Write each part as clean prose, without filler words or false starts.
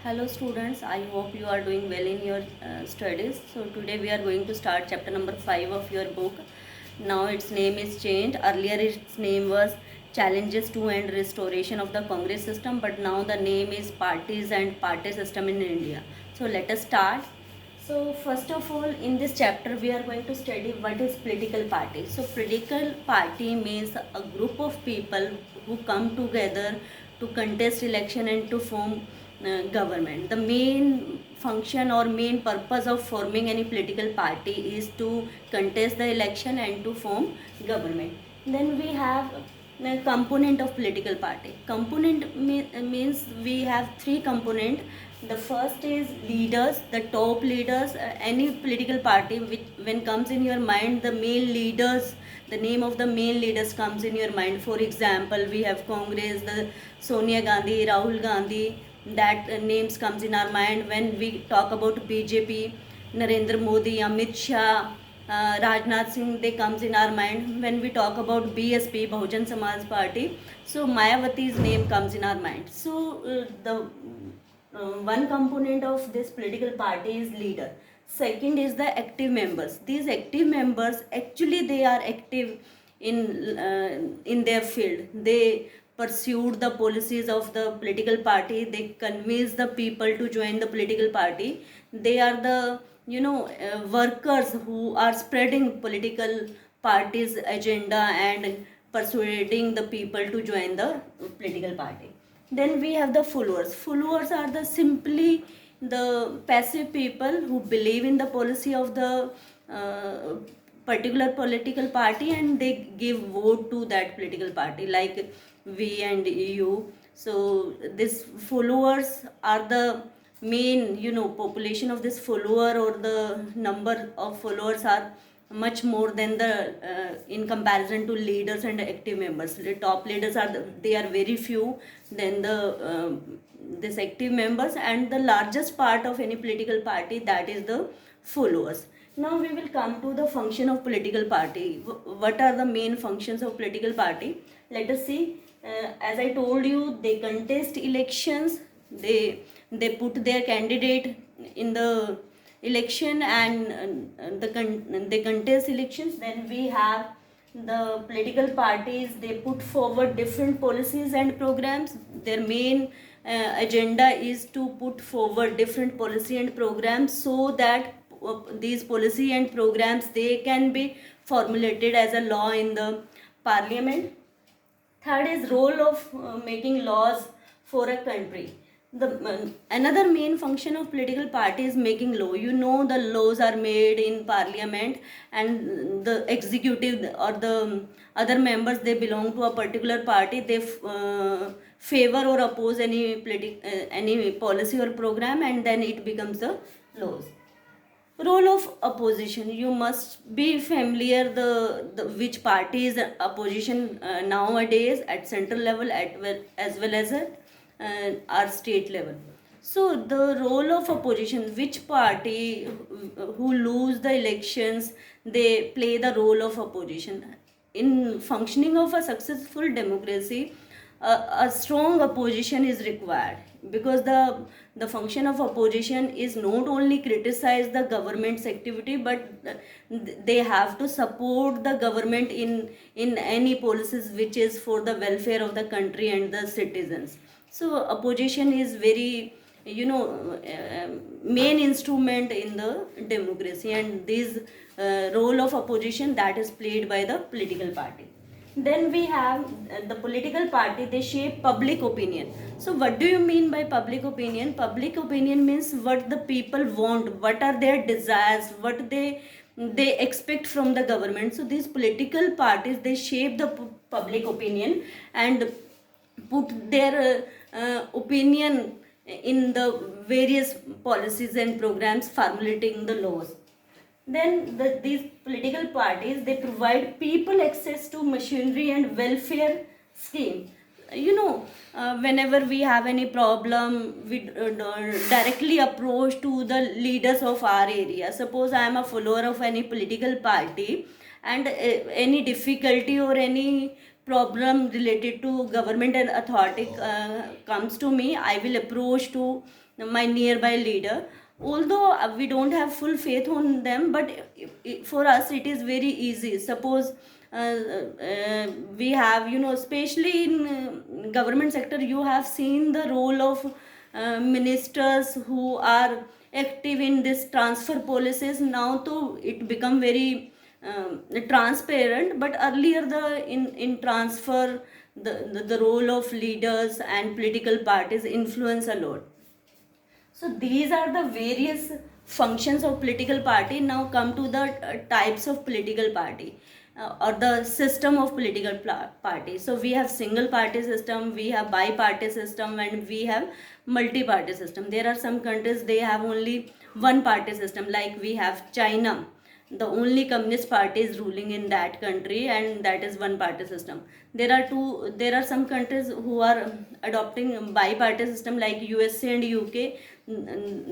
Hello students, I hope you are doing well in your studies. So today we are going to start chapter number 5 of your book. Now its name is changed. Earlier its name was Challenges to and Restoration of the Congress System, but now the name is Parties and Party System in India. So let us start. So first of all, in this chapter we are going to study what is political party. So political party means a group of people who come together to contest election and to form government. The main function or main purpose of forming any political party is to contest the election and to form government. Then we have the component of political party. Component means we have three component. The first is leaders, the top leaders. Any political party which when comes in your mind, the main leaders, the name of the main leaders comes in your mind. For example, we have Congress, the Sonia Gandhi, Rahul Gandhi, that names comes in our mind. When we talk about BJP, Narendra Modi, Amit Shah, Rajnath Singh, they comes in our mind. When we talk about BSP, Bahujan Samaj Party, so Mayawati's name comes in our mind. So the one component of this political party is leader. Second is the active members. These active members actually they are active in their field. They pursued the policies of the political party. They convince the people to join the political party. They are the workers who are spreading political party's agenda and persuading the people to join the political party. Then we have the followers. Followers are the simply the passive people who believe in the policy of the uh, particular political party and they give vote to that political party, like we and you. So these followers are the main population of this follower, or the number of followers are much more than the in comparison to leaders and active members. The top leaders are they are very few than the this active members, and the largest part of any political party, that is the followers. Now we will come to the function of political party. What are the main functions of political party? Let us see. As I told you, they contest elections. They put their candidate in the election, and they contest elections. Then we have the political parties. They put forward different policies and programs. Their main agenda is to put forward different policy and programs so that these policy and programs they can be formulated as a law in the parliament. Third is role of making laws for a country. The another main function of political party is making law. The laws are made in parliament, and the executive or the other members, they belong to a particular party. They favor or oppose any policy or program, and then it becomes the laws. Role of opposition, you must be familiar the which party is opposition nowadays at central level as well as at our state level. So the role of opposition, which party who lose the elections, they play the role of opposition in functioning of a successful democracy. A strong opposition is required, because the function of opposition is not only criticize the government's activity, but they have to support the government in any policies which is for the welfare of the country and the citizens. So opposition is very main instrument in the democracy, and this role of opposition that is played by the political party. Then we have the political party, they shape public opinion. So what do you mean by public opinion? Public opinion means what the people want, what are their desires, what they expect from the government. So these political parties, they shape the public opinion and put their opinion in the various policies and programs formulating the laws. Then these political parties, they provide people access to machinery and welfare scheme. Whenever we have any problem, we directly approach to the leaders of our area. Suppose I am a follower of any political party, and any difficulty or any problem related to government and authority comes to me, I will approach to my nearby leader. Although we don't have full faith on them, but for us it is very easy. Suppose we have, especially in government sector, you have seen the role of ministers who are active in this transfer policies. Now to it become very transparent, but earlier the in transfer, the role of leaders and political parties influence a lot. So these are the various functions of political party. Now come to the types of political party, or the system of political party. So we have single party system, we have bi-party system, and we have multi-party system. There are some countries they have only one party system, like we have China. The only communist party is ruling in that country, and that is one party system. There are some countries who are adopting bi-party system, like USA and UK.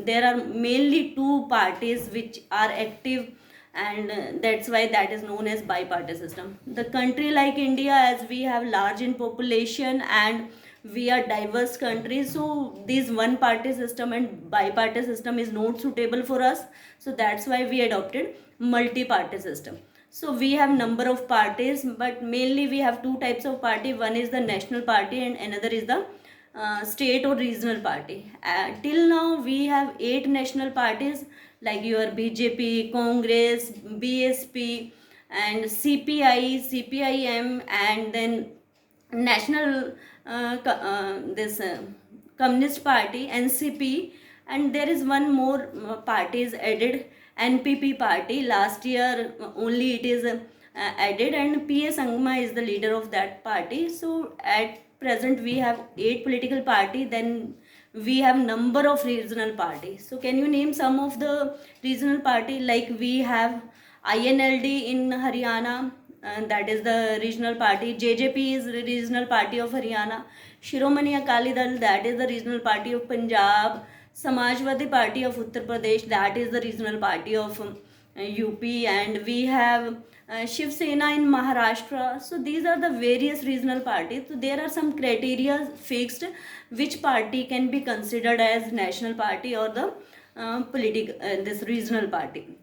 There are mainly two parties which are active, and that's why that is known as bi-party system. The country like India, as we have large in population and we are diverse countries, so this one party system and bi-party system is not suitable for us. So that's why we adopted multi-party system. So we have number of parties, but mainly we have two types of party. One is the national party and another is the state or regional party. Till now we have 8 national parties, like your BJP, Congress, BSP, and CPI, CPIM, and then national Communist Party, NCP, and there is one more party is added, NPP party. Last year only it is added, and P.A. Sangma is the leader of that party. So at present we have 8 political party. Then we have number of regional parties. So can you name some of the regional party? Like we have INLD in Haryana, and that is the regional party. JJP is the regional party of Haryana. Shiromani Akali Dal, that is the regional party of Punjab. Samajwadi Party of Uttar Pradesh, that is the regional party of UP, and we have Shiv Sena in Maharashtra. So these are the various regional parties. So there are some criteria fixed which party can be considered as national party or the this regional party.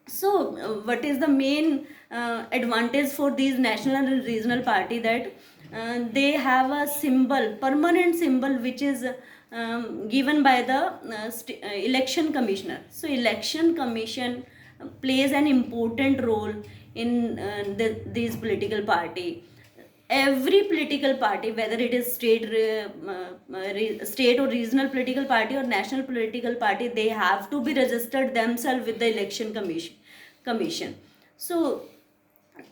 So what is the main advantage for these national and regional party? That they have a symbol, permanent symbol, which is given by the election commissioner. So election commission plays an important role in these political party. Every political party, whether it is state or regional political party or national political party, they have to be registered themselves with the election commission. So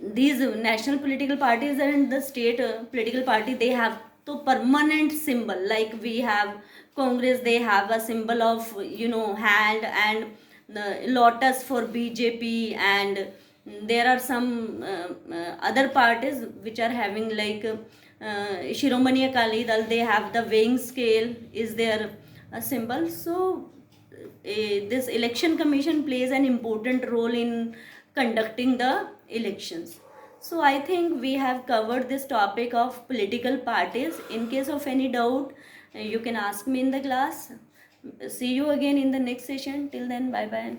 these national political parties and the state political party, they have to permanent symbol. Like we have Congress, they have a symbol of hand, and the lotus for BJP, and there are some other parties which are having like Shiromani Akali Dal, they have the weighing scale is their symbol. So this election commission plays an important role in conducting the elections. So I think we have covered this topic of political parties. In case of any doubt, you can ask me in the class. See you again in the next session. Till then, bye bye.